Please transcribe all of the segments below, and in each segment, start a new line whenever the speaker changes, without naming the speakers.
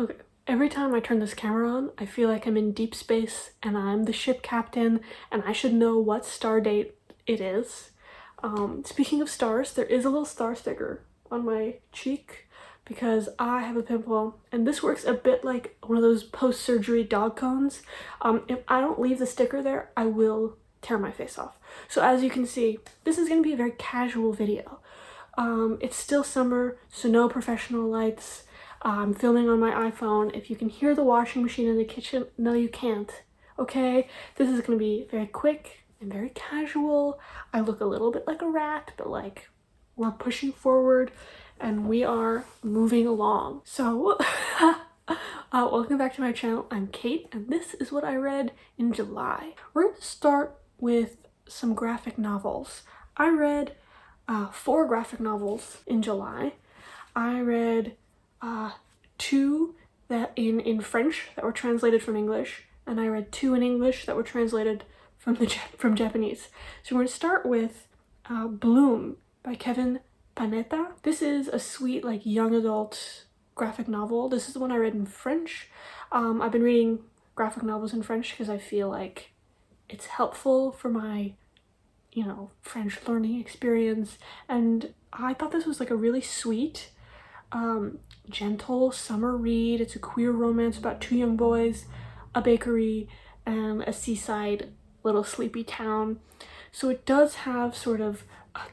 Okay, every time I turn this camera on, I feel like I'm in deep space and I'm the ship captain and I should know what star date it is. Speaking of stars, there is a little star sticker on my cheek because I have a pimple, and this works a bit like one of those post-surgery dog cones. If I don't leave the sticker there, I will tear my face off. So as you can see, this is going to be a very casual video. It's still summer, so no professional lights. I'm filming on my iPhone. If you can hear the washing machine in the kitchen, no you can't, okay? This is gonna be very quick and very casual. I look a little bit like a rat, but like we're pushing forward and we are moving along. So, welcome back to my channel. I'm Kate and this is what I read in July. We're gonna start with some graphic novels. I read 4 graphic novels in July. I read 2 that in French that were translated from English, and I read 2 in English that were translated from Japanese. So we're going to start with Bloom by Kevin Panetta. This is a sweet, like, young adult graphic novel. This is the one I read in French. I've been reading graphic novels in French because I feel like it's helpful for my, you know, French learning experience, and I thought this was like a really sweet, gentle summer read. It's a queer romance about 2 young boys, a bakery, and a seaside little sleepy town. So it does have sort of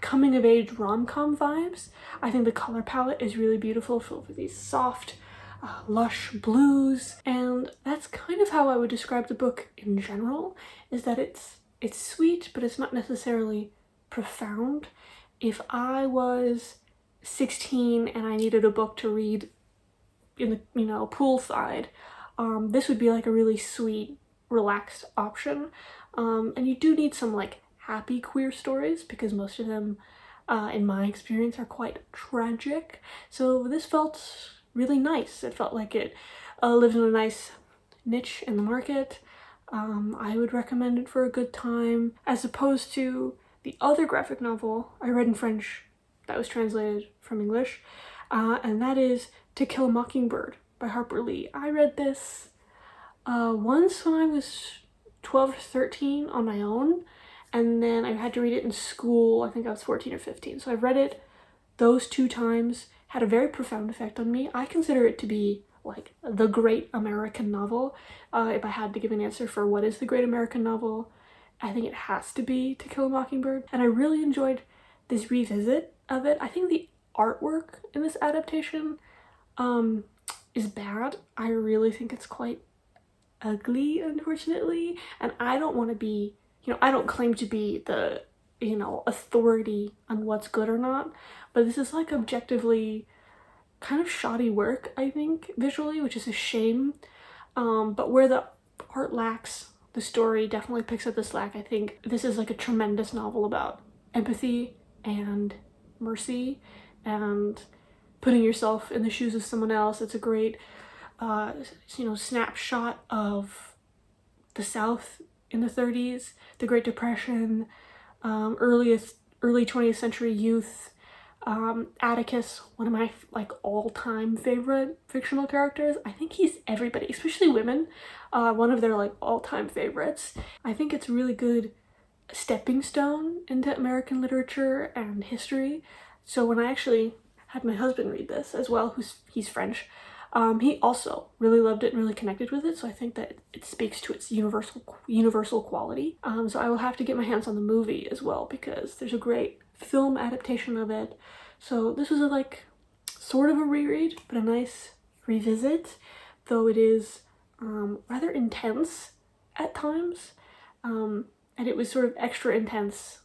coming-of-age rom-com vibes. I think the color palette is really beautiful, filled with these soft, lush blues, and that's kind of how I would describe the book in general, is that it's sweet, but it's not necessarily profound. If I was 16 and I needed a book to read in the, you know, poolside, this would be like a really sweet, relaxed option. And you do need some like happy queer stories because most of them, in my experience, are quite tragic. So this felt really nice. It felt like it lived in a nice niche in the market. I would recommend it for a good time, as opposed to the other graphic novel I read in French that was translated from English, and that is To Kill a Mockingbird by Harper Lee. I read this once when I was 12 or 13 on my own, and then I had to read it in school. I think I was 14 or 15. So I've read it those 2 times, had a very profound effect on me. I consider it to be like the great American novel. If I had to give an answer for what is the great American novel, I think it has to be To Kill a Mockingbird. And I really enjoyed this revisit of it. I think the artwork in this adaptation is bad. I really think it's quite ugly, unfortunately, and I don't want to be, you know, I don't claim to be the, you know, authority on what's good or not, but this is like objectively kind of shoddy work, I think, visually, which is a shame. But where the art lacks, the story definitely picks up the slack. I think this is like a tremendous novel about empathy and mercy and putting yourself in the shoes of someone else. It's a great, you know, snapshot of the South in the 30s, the Great Depression, early 20th century youth. Atticus, one of my like all-time favorite fictional characters. I think he's everybody, especially women, one of their like all-time favorites. I think it's a really good stepping stone into American literature and history. So when I actually had my husband read this as well, he's French, he also really loved it and really connected with it. So I think that it speaks to its universal quality. So I will have to get my hands on the movie as well because there's a great film adaptation of it. So this was like sort of a reread, but a nice revisit, though it is rather intense at times, and it was sort of extra intense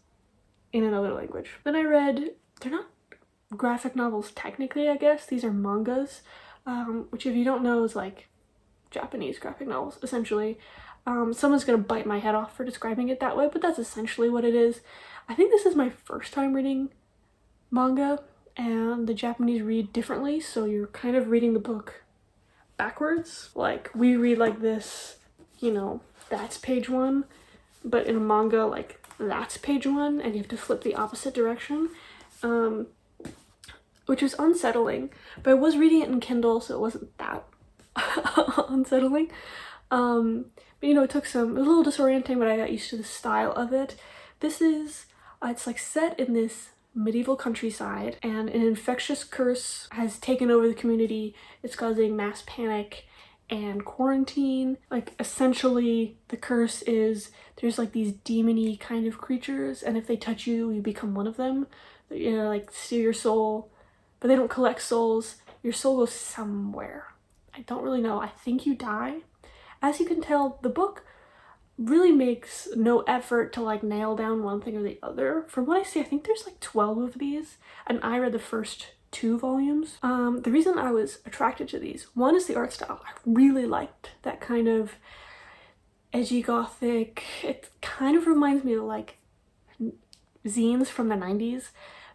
in another language. Then I read, they're not graphic novels technically, I guess, these are mangas, which if you don't know is like Japanese graphic novels, essentially. Someone's gonna bite my head off for describing it that way, but that's essentially what it is. I think this is my first time reading manga, and the Japanese read differently, so you're kind of reading the book backwards. Like, we read like this, you know, that's page 1, but in a manga, like, that's page 1, and you have to flip the opposite direction, which is unsettling, but I was reading it in Kindle, so it wasn't that unsettling. But you know, it was a little disorienting, but I got used to the style of it. This is, it's like set in this medieval countryside, and an infectious curse has taken over the community. It's causing mass panic and quarantine. Like, essentially, the curse is there's like these demony kind of creatures, and if they touch you, you become one of them. You know, like steal your soul, but they don't collect souls. Your soul goes somewhere. I don't really know. I think you die. As you can tell, the book really makes no effort to like nail down one thing or the other. From what I see, I think there's like 12 of these, and I read the first 2 volumes. The reason I was attracted to these, one is the art style. I really liked that kind of edgy gothic. It kind of reminds me of like zines from the 90s.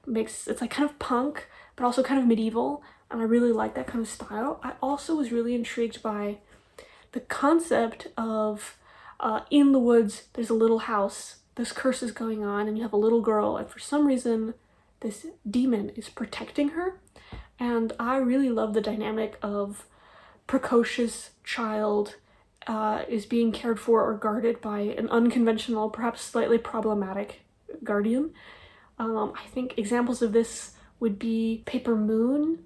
It's like kind of punk, but also kind of medieval, and I really like that kind of style. I also was really intrigued by the concept of in the woods, there's a little house, this curse is going on, and you have a little girl, and for some reason, this demon is protecting her. And I really love the dynamic of precocious child is being cared for or guarded by an unconventional, perhaps slightly problematic guardian. I think examples of this would be Paper Moon,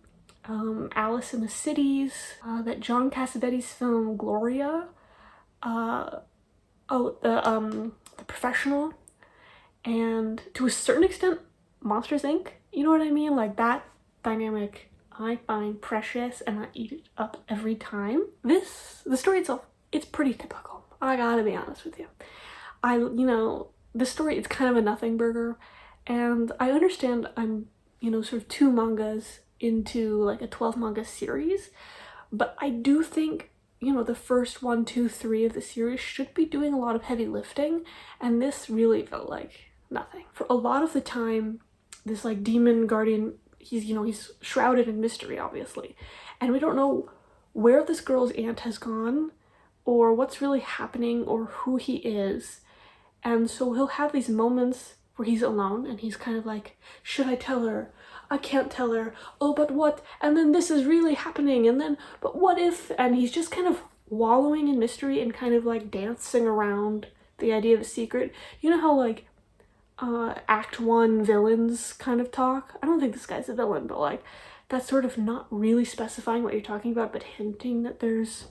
Alice in the Cities, that John Cassavetes film Gloria, the Professional, and to a certain extent Monsters Inc. You know what I mean? Like, that dynamic I find precious, and I eat it up every time. The story itself, it's pretty typical. I gotta be honest with you. The story, it's kind of a nothing burger, and I understand I'm, sort of 2 mangas into like a 12 manga series, but I do think, the first 1, 2, 3 of the series should be doing a lot of heavy lifting, and this really felt like nothing. For a lot of the time, this like demon guardian, he's shrouded in mystery, obviously, and we don't know where this girl's aunt has gone, or what's really happening, or who he is. And so he'll have these moments where he's alone, and he's kind of like, should I tell her? I can't tell her. Oh, but what? And then this is really happening, and then, but what if? And he's just kind of wallowing in mystery and kind of like dancing around the idea of a secret. You know how like Act 1 villains kind of talk? I don't think this guy's a villain, but like that's sort of not really specifying what you're talking about, but hinting that there's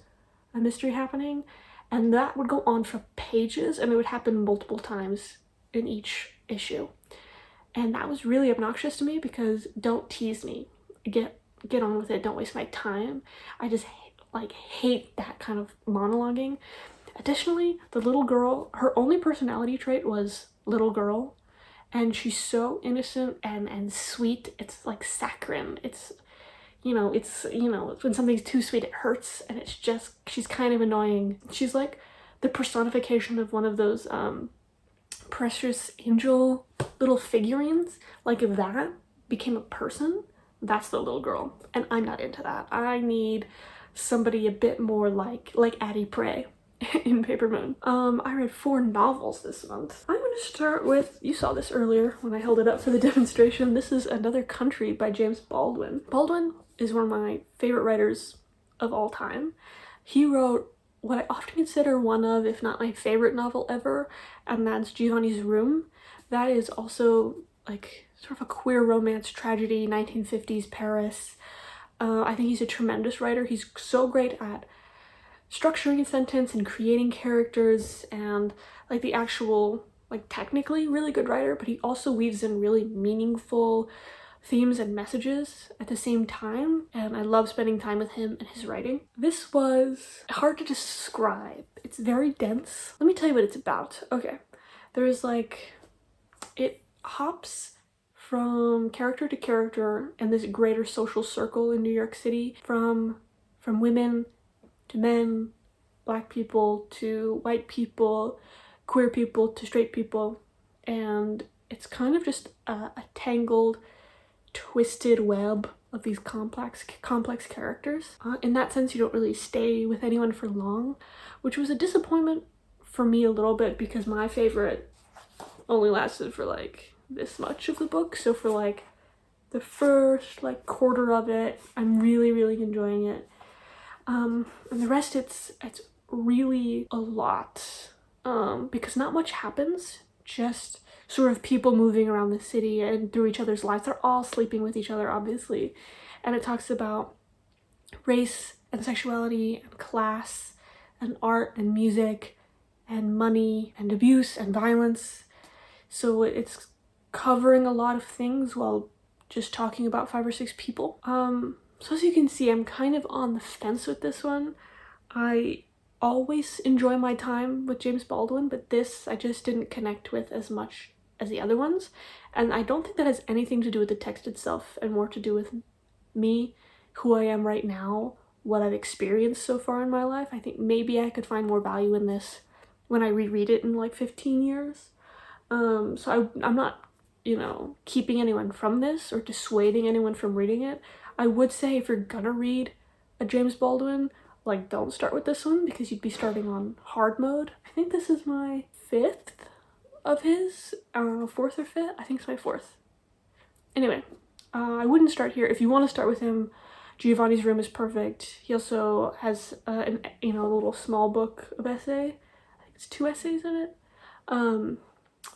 a mystery happening. And that would go on for pages, and it would happen multiple times in each issue. And that was really obnoxious to me, because don't tease me. Get on with it. Don't waste my time. I just hate that kind of monologuing. Additionally, the little girl, her only personality trait was little girl, and she's so innocent and sweet. It's like saccharine. It's when something's too sweet, it hurts, and it's just, she's kind of annoying. She's like the personification of one of those precious angel little figurines. Like, if that became a person, that's the little girl, and I'm not into that. I need somebody a bit more like Addie Prey in Paper Moon. I read 4 novels this month. I'm gonna start with, you saw this earlier when I held it up for the demonstration. This is Another Country by James Baldwin. Baldwin is one of my favorite writers of all time. He wrote what I often consider one of, if not my favorite novel ever, and that's Giovanni's Room. That is also like sort of a queer romance tragedy, 1950s Paris. I think he's a tremendous writer. He's so great at structuring a sentence and creating characters, and like the actual, like, technically really good writer, but he also weaves in really meaningful themes and messages at the same time, and I love spending time with him and his writing. This was hard to describe. It's very dense. Let me tell you what it's about. Okay, there's like, it hops from character to character in this greater social circle in New York City, from women to men, black people to white people, queer people to straight people, and it's kind of just a tangled, twisted web of these complex characters. In that sense, you don't really stay with anyone for long, which was a disappointment for me a little bit, because my favorite only lasted for like this much of the book. So for like the first like quarter of it, I'm really enjoying it. And the rest, it's really a lot, because not much happens, just sort of people moving around the city and through each other's lives. They're all sleeping with each other, obviously, and it talks about race and sexuality and class and art and music and money and abuse and violence. So it's covering a lot of things while just talking about 5 or 6 people. So as you can see, I'm kind of on the fence with this one. I always enjoy my time with James Baldwin, but this I just didn't connect with as much as the other ones. And I don't think that has anything to do with the text itself and more to do with me, who I am right now, what I've experienced so far in my life. I think maybe I could find more value in this when I reread it in like 15 years. So I'm not, keeping anyone from this or dissuading anyone from reading it. I would say if you're gonna read a James Baldwin, like, don't start with this one because you'd be starting on hard mode. I think this is my 5th of his, 4th or 5th. I think it's my 4th. Anyway, I wouldn't start here. If you want to start with him, Giovanni's Room is perfect. He also has a little small book of essay. I think it's 2 essays in it.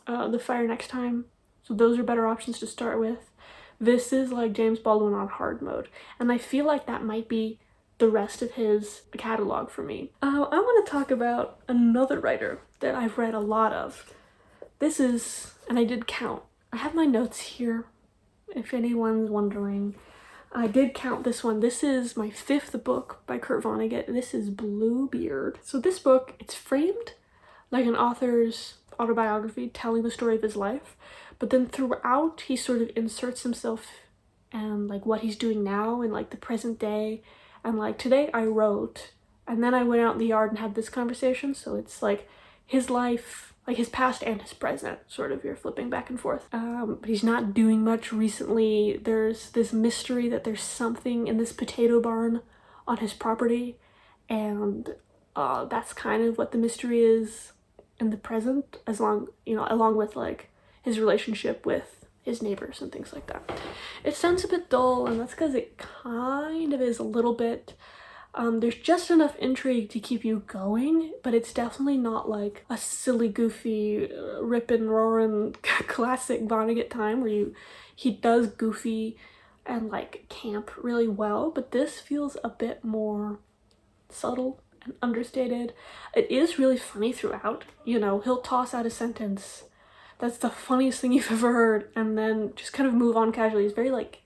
The Fire Next Time. So those are better options to start with. This is like James Baldwin on hard mode, and I feel like that might be the rest of his catalog for me. I want to talk about another writer that I've read a lot of. This is, and I did count. I have my notes here, if anyone's wondering. I did count this one. This is my 5th book by Kurt Vonnegut. This is Bluebeard. So this book, it's framed like an author's autobiography telling the story of his life, but then throughout he sort of inserts himself and like what he's doing now in like the present day, and like today I wrote and then I went out in the yard and had this conversation. So it's like his life, like his past and his present, sort of, you're flipping back and forth. But he's not doing much recently. There's this mystery that there's something in this potato barn on his property, and that's kind of what the mystery is in the present, along with like his relationship with his neighbors and things like that. It sounds a bit dull, and that's because it kind of is a little bit. There's just enough intrigue to keep you going, but it's definitely not like a silly, goofy, rippin' roarin' classic Vonnegut time where he does goofy and like camp really well, but this feels a bit more subtle and understated. It is really funny throughout. He'll toss out a sentence that's the funniest thing you've ever heard and then just kind of move on casually. It's very like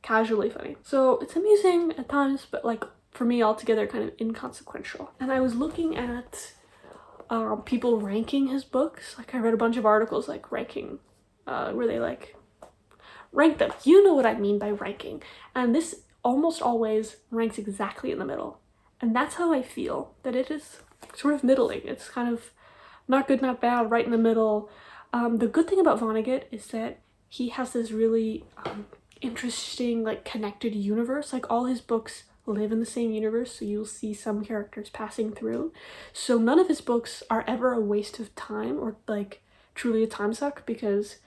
casually funny. So it's amusing at times, but like for me altogether kind of inconsequential. And I was looking at people ranking his books. Like I read a bunch of articles like ranking, where they like rank them. You know what I mean by ranking. And this almost always ranks exactly in the middle. And that's how I feel, that it is sort of middling. It's kind of not good, not bad, right in the middle. The good thing about Vonnegut is that he has this really interesting, like, connected universe. Like, all his books live in the same universe, so you'll see some characters passing through. So none of his books are ever a waste of time or, like, truly a time suck, because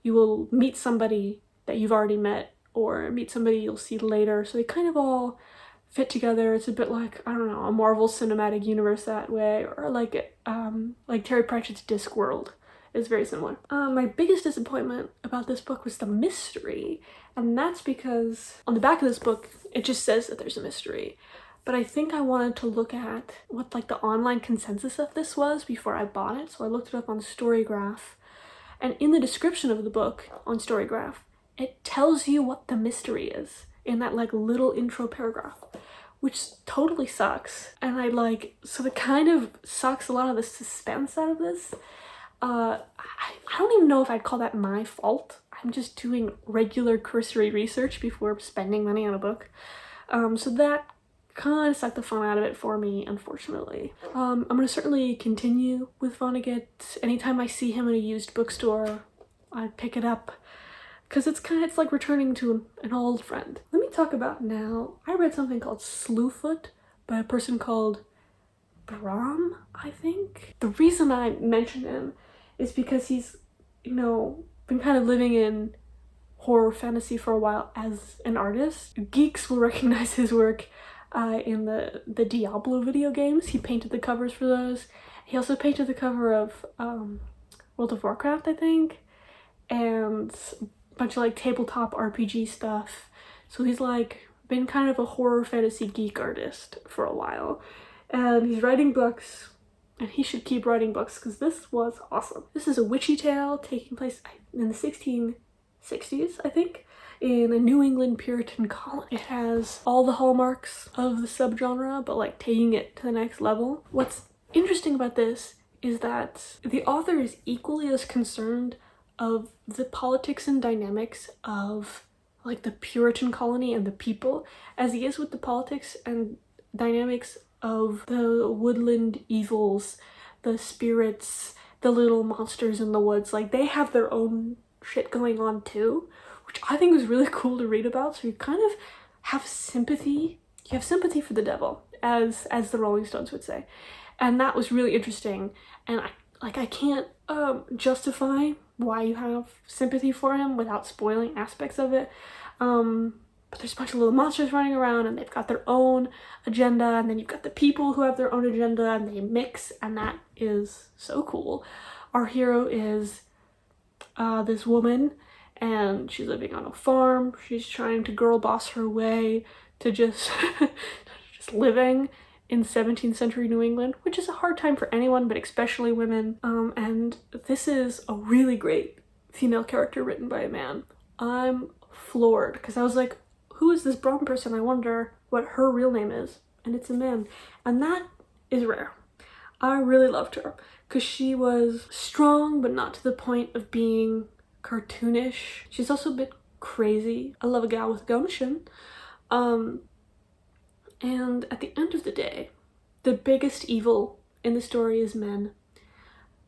you will meet somebody that you've already met or meet somebody you'll see later. So they kind of all fit together. It's a bit like, I don't know, a Marvel Cinematic Universe that way, or like Terry Pratchett's Discworld is very similar. My biggest disappointment about this book was the mystery, and that's because on the back of this book it just says that there's a mystery, but I think I wanted to look at what like the online consensus of this was before I bought it. So I looked it up on Storygraph, and in the description of the book on Storygraph it tells you what the mystery is in that like little intro paragraph, which totally sucks. And so it kind of sucks a lot of the suspense out of this. I don't even know if I'd call that my fault. I'm just doing regular cursory research before spending money on a book. So that kind of sucked the fun out of it for me, unfortunately. I'm gonna certainly continue with Vonnegut. Anytime I see him in a used bookstore, I pick it up, because it's like returning to an old friend. Let me talk about now. I read something called Slewfoot by a person called Brahm, I think. The reason I mention him is because he's, been kind of living in horror fantasy for a while as an artist. Geeks will recognize his work in the Diablo video games. He painted the covers for those. He also painted the cover of World of Warcraft, I think, and a bunch of like tabletop RPG stuff. So he's like been kind of a horror fantasy geek artist for a while, and he's writing books, and he should keep writing books because this was awesome. This is a witchy tale taking place in the 1660s, I think, in a New England Puritan colony. It has all the hallmarks of the subgenre, but like taking it to the next level. What's interesting about this is that the author is equally as concerned of the politics and dynamics of like the Puritan colony and the people as he is with the politics and dynamics of the woodland evils, the spirits, the little monsters in the woods. Like, they have their own shit going on too, which I think was really cool to read about. So you kind of have sympathy. You have sympathy for the devil, as the Rolling Stones would say. And that was really interesting. And I can't justify why you have sympathy for him without spoiling aspects of it. But there's a bunch of little monsters running around, and they've got their own agenda, and then you've got the people who have their own agenda, and they mix, and that is so cool. Our hero is this woman, and she's living on a farm. She's trying to girl boss her way to just just living in 17th century New England, which is a hard time for anyone, but especially women. And this is a really great female character written by a man. I'm floored because I was like, who is this brown person? I wonder what her real name is. And it's a man. And that is rare. I really loved her because she was strong, but not to the point of being cartoonish. She's also a bit crazy. I love a gal with gumption. And at the end of the day, the biggest evil in the story is men.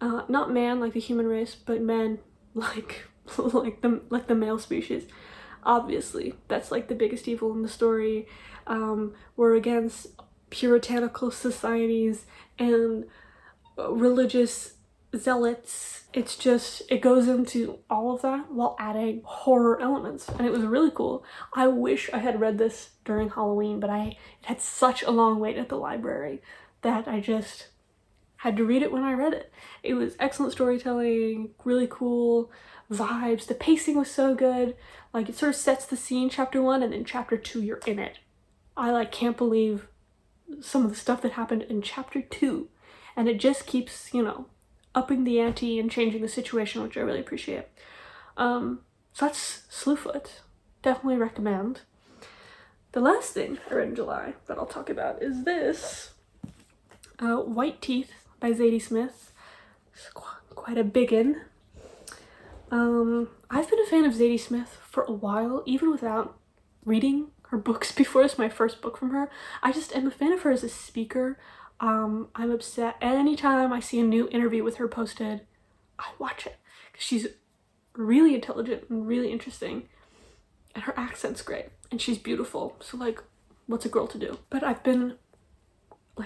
Not man like the human race, but men like the male species. Obviously, that's like the biggest evil in the story. We're against puritanical societies and religious zealots. It's just, it goes into all of that while adding horror elements, and it was really cool. I wish I had read this during Halloween, but it had such a long wait at the library that I just had to read it when I read it. It was excellent storytelling, really cool vibes. The pacing was so good. Like, it sort of sets the scene, chapter 1, and then chapter 2 you're in it. I can't believe some of the stuff that happened in chapter 2, and it just keeps, upping the ante and changing the situation, which I really appreciate. So that's Slewfoot. Definitely recommend. The last thing I read in July that I'll talk about is this. White Teeth by Zadie Smith. It's quite a biggin. I've been a fan of Zadie Smith for a while, even without reading her books before. It's my first book from her. I just am a fan of her as a speaker. I'm upset anytime I see a new interview with her posted. I watch it because she's really intelligent and really interesting, and her accent's great, and she's beautiful. So what's a girl to do? But I've been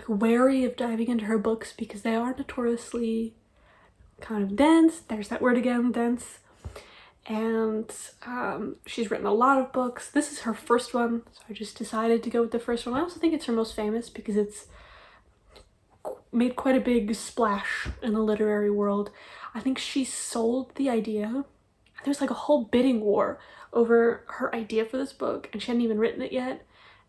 wary of diving into her books because they are notoriously kind of dense. There's that word again, dense. And she's written a lot of books. This is her first one, so I just decided to go with the first one. I also think it's her most famous because it's made quite a big splash in the literary world. I think she sold the idea. There's a whole bidding war over her idea for this book, and she hadn't even written it yet.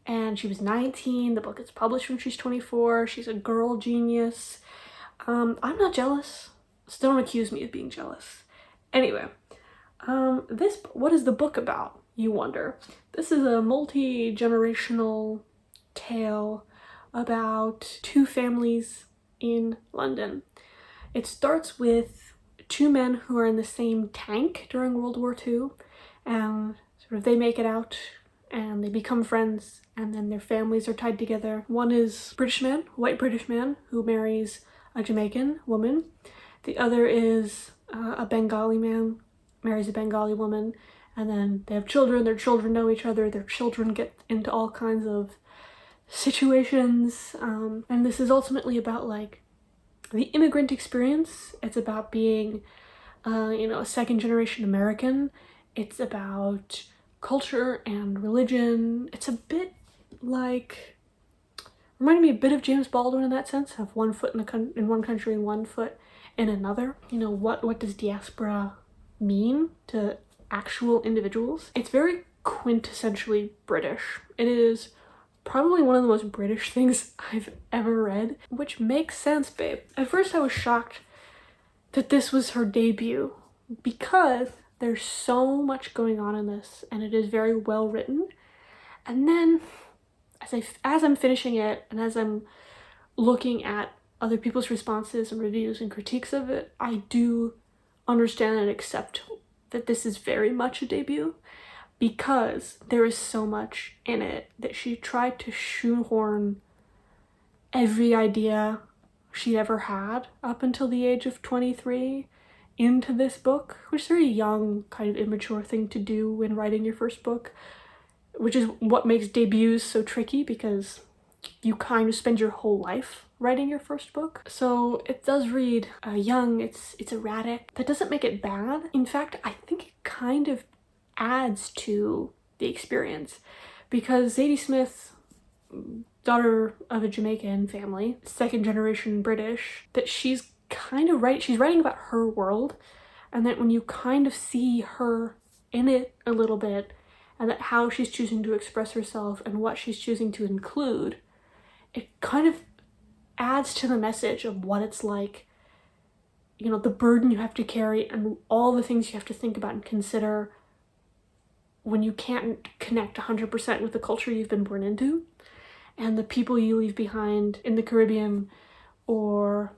And she was 19. The book gets published when she's 24. She's a girl genius. I'm not jealous. So don't accuse me of being jealous. Anyway, what is the book about, you wonder? This is a multi-generational tale about two families in London. It starts with two men who are in the same tank during World War II, and sort of they make it out and they become friends, and then their families are tied together. One is white British man who marries a Jamaican woman. The other is a Bengali man, marries a Bengali woman, and then they have children. Their children know each other. Their children get into all kinds of situations, and this is ultimately about the immigrant experience. It's about being a second generation American. It's about culture and religion. It's a bit like reminded me a bit of James Baldwin in that sense, of one foot in one country and one foot in another. You know, what does diaspora mean to actual individuals? It's very quintessentially British. It is probably one of the most British things I've ever read, which makes sense, babe. At first I was shocked that this was her debut because there's so much going on in this and it is very well written. And then as I'm finishing it and as I'm looking at other people's responses and reviews and critiques of it, I do understand and accept that this is very much a debut, because there is so much in it that she tried to shoehorn every idea she'd ever had up until the age of 23 into this book, which is a very young, kind of immature thing to do when writing your first book, which is what makes debuts so tricky, because you kind of spend your whole life writing your first book. So it does read young, it's erratic. That doesn't make it bad. In fact, I think it kind of adds to the experience, because Zadie Smith, daughter of a Jamaican family, second generation British, that she's kind of she's writing about her world, and that when you kind of see her in it a little bit, and that how she's choosing to express herself and what she's choosing to include, it kind of adds to the message of what it's like, you know, the burden you have to carry and all the things you have to think about and consider when you can't connect 100% with the culture you've been born into and the people you leave behind in the Caribbean or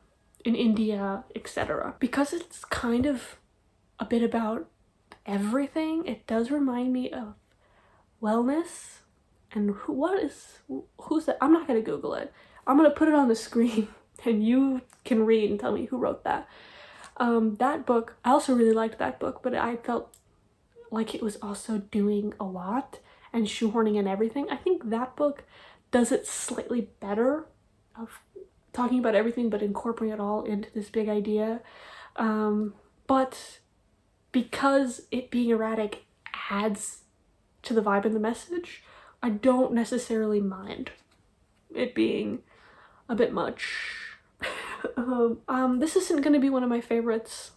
in India, etc. Because it's kind of a bit about everything, it does remind me of wellness. And who's that? I'm not gonna Google it. I'm gonna put it on the screen and you can read and tell me who wrote that. That book, I also really liked that book, but I felt like it was also doing a lot and shoehorning in everything. I think that book does it slightly better, of talking about everything but incorporating it all into this big idea. But because it being erratic adds to the vibe and the message, I don't necessarily mind it being a bit much. This isn't going to be one of my favorites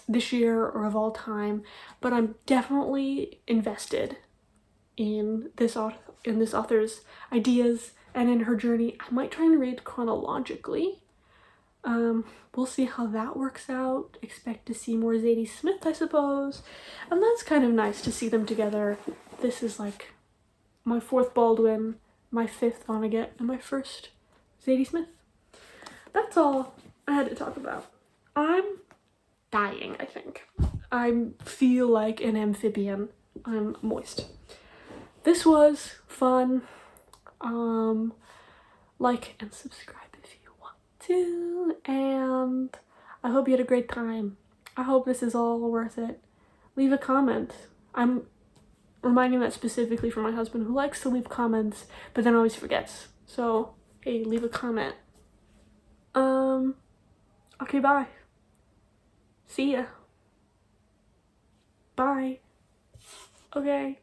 this year or of all time, but I'm definitely invested in this author's ideas and in her journey. I might try and read chronologically. We'll see how that works out. Expect to see more Zadie Smith, I suppose, and that's kind of nice to see them together. This is like my fourth Baldwin, my fifth Vonnegut, and my first Zadie Smith. That's all I had to talk about. I'm dying, I think. I feel like an amphibian. I'm moist. This was fun. Like and subscribe if you want to, and I hope you had a great time. I hope this is all worth it. Leave a comment. I'm reminding that specifically for my husband, who likes to leave comments but then always forgets. So hey, leave a comment. Okay, bye. See ya. Bye. Okay.